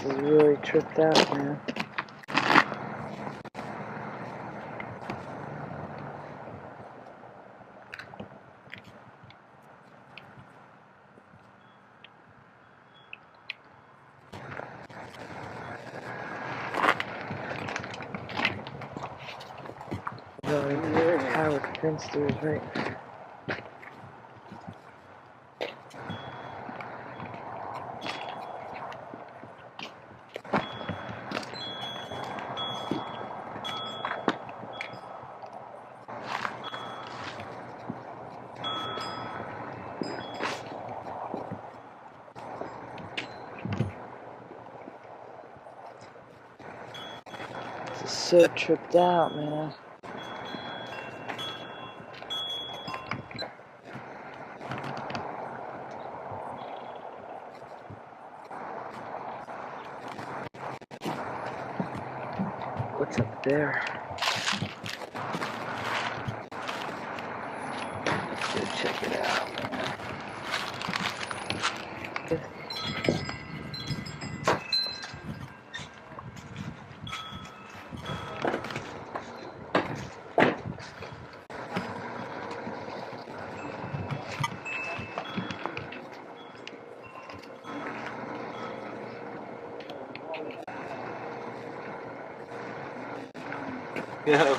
This is really tripped out, man. Howard Finster is right there. This is so tripped out, man. What's up there? Let's go check it out. Yeah.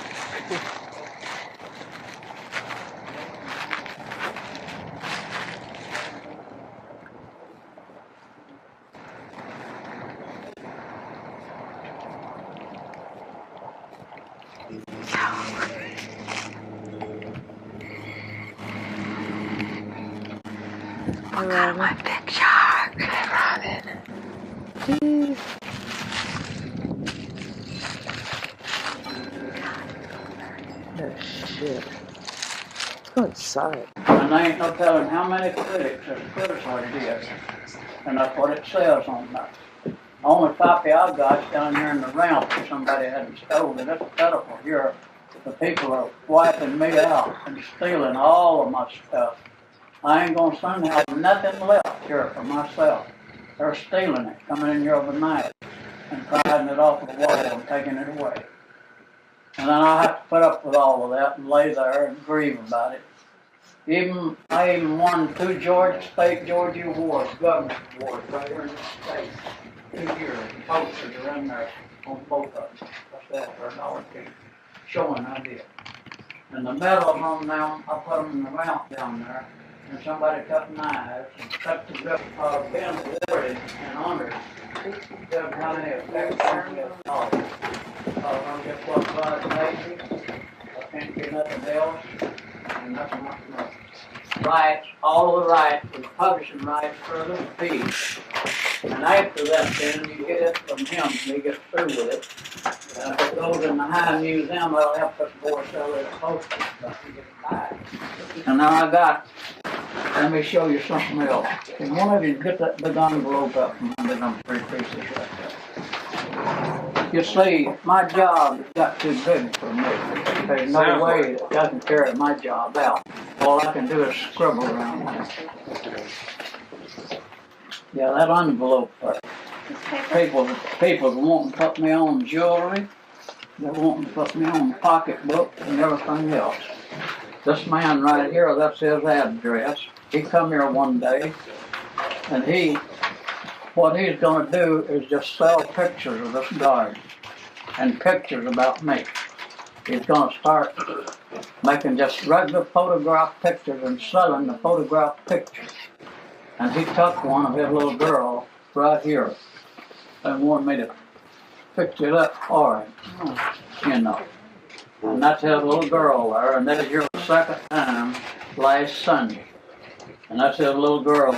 Look at my big shark, Robin. Jeez. Oh shit. Let's go inside. And there ain't no telling how many critics have criticized this. And that's what it says on that. The only copy I've got is down here in the ramp that somebody hadn't stolen. It's pitiful. Here, the people are wiping me out and stealing all of my stuff. I ain't gonna soon have nothing left here for myself. They're stealing it, coming in here overnight and prying it off the wall and taking it away. And then I have to put up with all of that and lay there and grieve about it. I even won 2 State Georgia awards, government awards, right here in the state. 2 years, the posters are in there on both of them. That's that for $1 piece, showing I did. And the medals on them, I put them in the ramp down there. And somebody cut knives and cut the grip of Ben Ward and under. Doesn't have any effect on me at all. I'm just what God made me. I can't get nothing else. And that's not enough. Rights, all of the rights, the publishing rights for the piece. And after that, then you get it from him. He gets through with it. And if it goes in the High Museum, they'll help us more sell it posters. And now I got. Let me show you something else. Can one of you get that big envelope up from under them 3 pieces right there? You see, my job got too big for me. There's no way that I can carry my job out. All I can do is scribble around there. Yeah, that envelope there. People want to put me on jewelry. They want to put me on pocketbooks and everything else. This man right here, that's his address. He come here one day, and what he's going to do is just sell pictures of this garden and pictures about me. He's going to start making just regular photograph pictures and selling the photograph pictures. And he took one of his little girl right here and wanted me to fix it up for him, you know. And that's his little girl there, and that's here the second time last Sunday. And that's his little girl,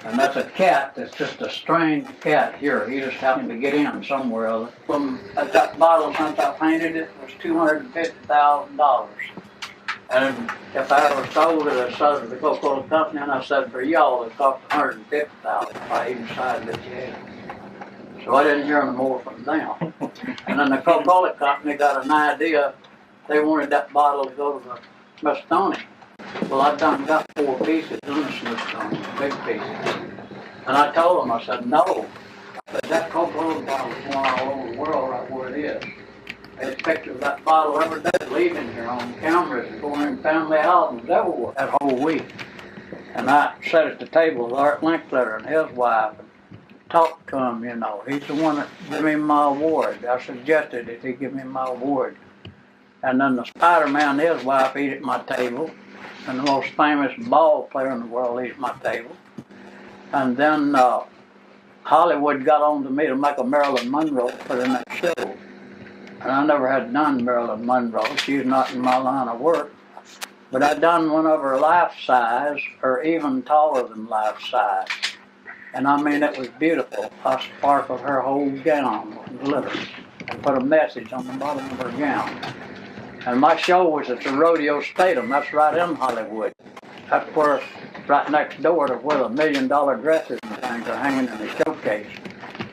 and that's a cat that's just a strange cat here. He just happened to get in somewhere. From that bottle, since I painted it, was $250,000. And if I ever sold it, I sold it to the Coca-Cola company, and I said for y'all, it cost $150,000 if I even decided that you had it. So I didn't hear no more from them. And then the Coca-Cola company got an idea. They wanted that bottle to go to the Smithsonian. Well, I done got 4 pieces in the Smithsonian, big pieces. And I told them, I said, no, But that Coca-Cola bottle is going all over the world right where it is. There's pictures of that bottle every day leaving here on cameras and going in family albums everywhere that whole week. And I sat at the table with Art Linkletter and his wife and talked to him, you know. He's the one that gave me my award. I suggested that he give me my award. And then the Spider-Man and his wife eat at my table. And the most famous ball player in the world eats at my table. And then Hollywood got on to me to make a Marilyn Monroe put in that show. And I never had done Marilyn Monroe. She's not in my line of work. But I done one of her life size, or even taller than life size. And I mean, it was beautiful. I sparkled her whole gown with glitter and put a message on the bottom of her gown. And my show was at the Rodeo Stadium. That's right in Hollywood. That's where, right next door to where the $1 million dresses and things are hanging in the showcase.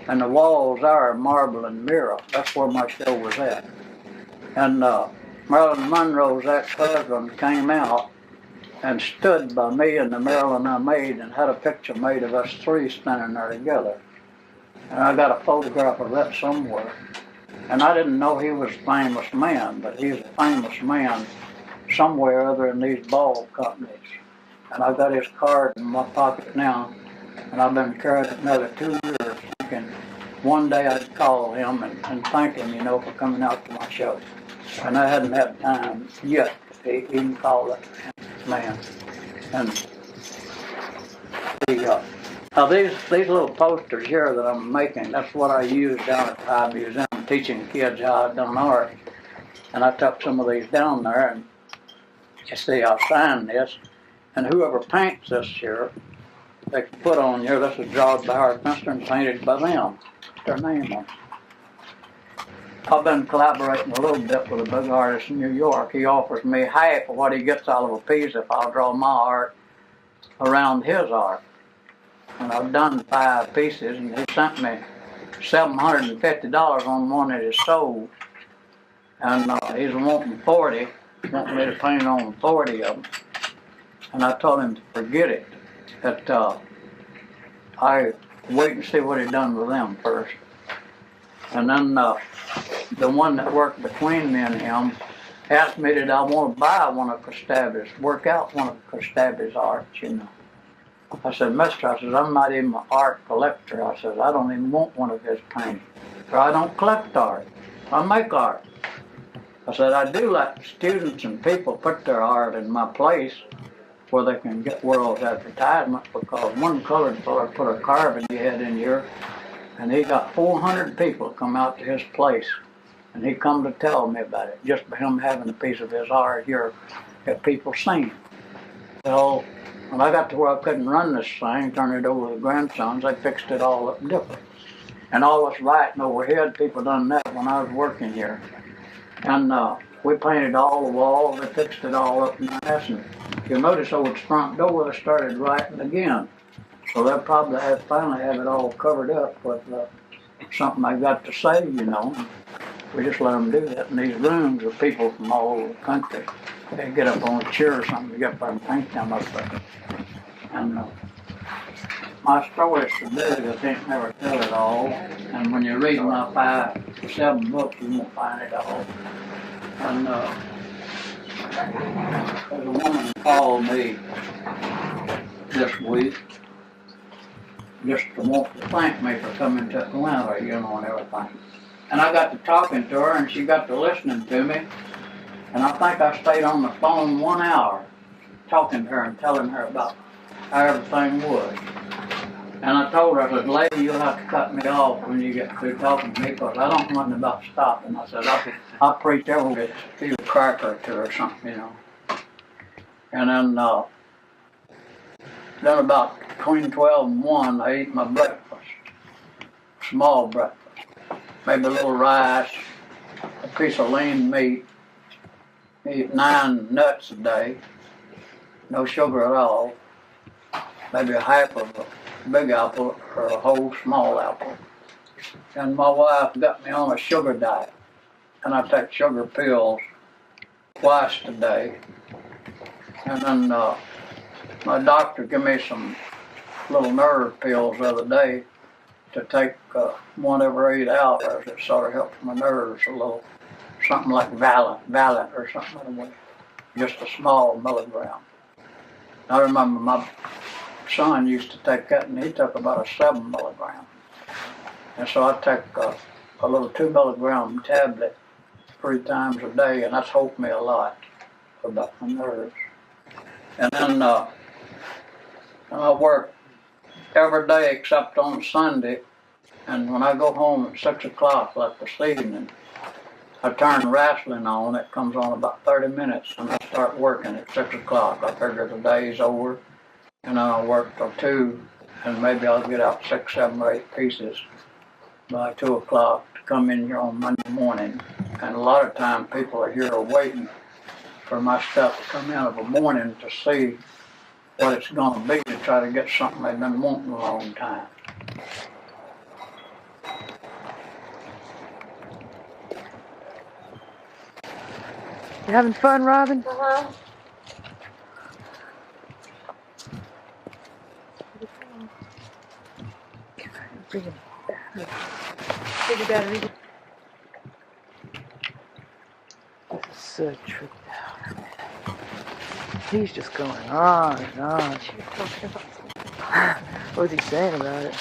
And the walls are marble and mirror. That's where my show was at. And Marilyn Monroe's ex-husband came out and stood by me and the Marilyn I made and had a picture made of us three standing there together. And I got a photograph of that somewhere. And I didn't know he was a famous man, but he's a famous man somewhere other in these ball companies. And I got his card in my pocket now, and I've been carrying it another 2 years, thinking one day I'd call him and thank him, you know, for coming out to my show. And I hadn't had time yet to even call that man. And now these little posters here that I'm making, that's what I use down at the High Museum, teaching kids how I've done art. And I took some of these down there, and you see I signed this. And whoever paints this here, they can put on here, this is drawn by Howard Finster and painted by them. Their name on it. I've been collaborating a little bit with a big artist in New York. He offers me half of what he gets out of a piece if I'll draw my art around his art. And I've done 5 pieces, and he sent me $750 on one that is sold. And he's wanting 40, wanting me to paint on 40 of them. And I told him to forget it, that I wait and see what he done with them first. And then the one that worked between me and him asked me did I want to buy one of Kostabi's, work out one of Kostabi's arts, you know. I said, Mister, I said, I'm not even an art collector. I said, I don't even want one of his paintings. Or I don't collect art. I make art. I said, I do let students and people put their art in my place where they can get world's advertisement, because one colored fellow put a carving he had in here, and he got 400 people come out to his place, and he come to tell me about it, just by him having a piece of his art here that people seen. So when I got to where I couldn't run this thing, turn it over to the grandsons, they fixed it all up different. And all this writing overhead, people done that when I was working here. And we painted all the walls, they fixed it all up nice, and you'll notice over the front door they started writing again. So they'll probably finally have it all covered up with something I got to say, you know. We just let them do that. And these rooms are people from all over the country. They get up on a chair or something to get up there and paint them up there. And my story is so big I can't never tell it all. And when you read my 5 or 7 books, you won't find it all. And there's a woman called me this week just to want to thank me for coming to Atlanta, you know, and everything. And I got to talking to her, and she got to listening to me. And I think I stayed on the phone 1 hour talking to her and telling her about how everything was. And I told her, I said, lady, you'll have to cut me off when you get through talking to me, because I don't want about stopping. I said, I'll preach every few cracker to her or something, you know. And then about between 12 and 1, I eat my breakfast, small breakfast. Maybe a little rice, a piece of lean meat, eat 9 nuts a day, no sugar at all, maybe a half of a big apple or a whole small apple. And my wife got me on a sugar diet, and I take sugar pills twice a day. And then my doctor gave me some little nerve pills the other day to take 1 every 8 hours. It sort of helps my nerves a little. Something like Valiant or something, just a small milligram. I remember my son used to take that, and he took about a 7 milligram. And so I take a little 2 milligram tablet 3 times a day, and that's helped me a lot about my nerves. And then I work every day except on Sunday, and when I go home at 6 o'clock, like this evening, I turn wrestling on. It comes on about 30 minutes, and I start working at 6 o'clock. I figure the day's over, and then I'll work till 2, and maybe I'll get out 6, 7, or 8 pieces by 2 o'clock to come in here on Monday morning. And a lot of times people are here waiting for my stuff to come in of a morning to see what it's going to be, to try to get something they've been wanting a long time. You having fun, Robin? Uh-huh. Bring it back. Take your battery. This is so tripped out. He's just going on and on. You were talking about something. What was he saying about it?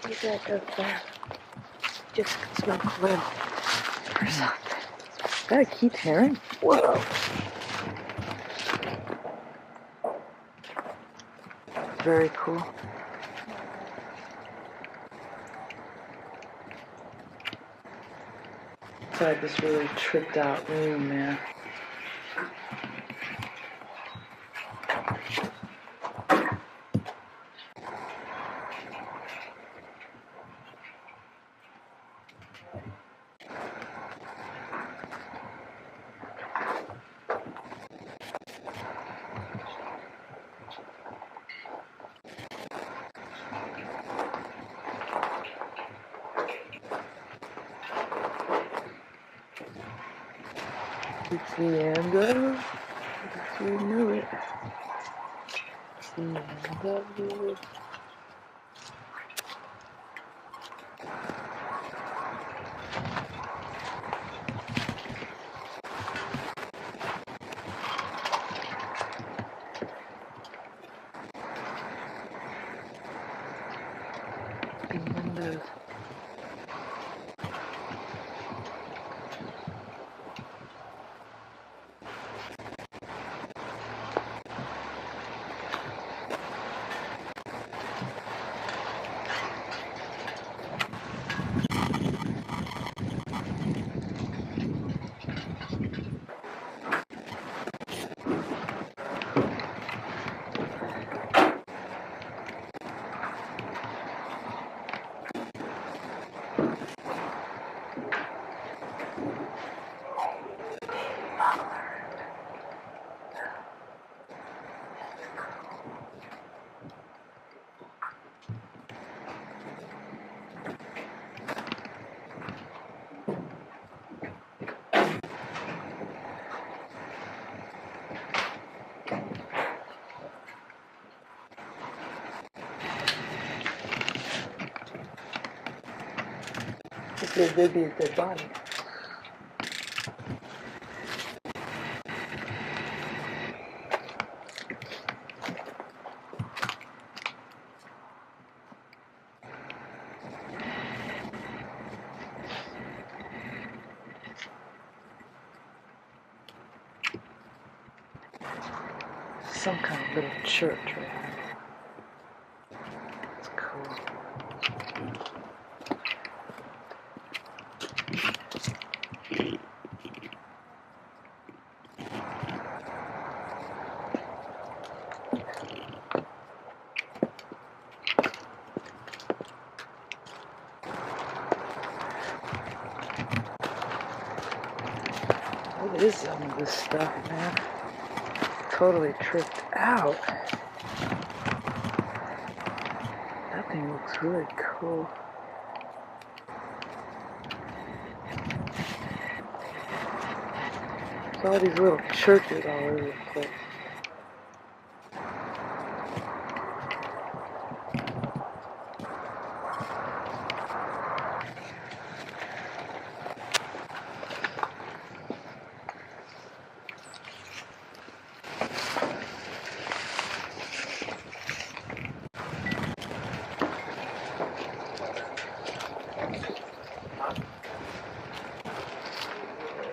He said that just smoke a little or something. Gotta keep hearing. Whoa. Very cool. Inside this really tripped out room, man. It's the end of, if you knew it. It's the end of it. Open windows. There'd be a dead body. Some kind of little church right here. It's cool. What is some of this stuff, man? Totally tripped out. That thing looks really cool. There's all these little churches all over the place.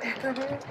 It's obvious.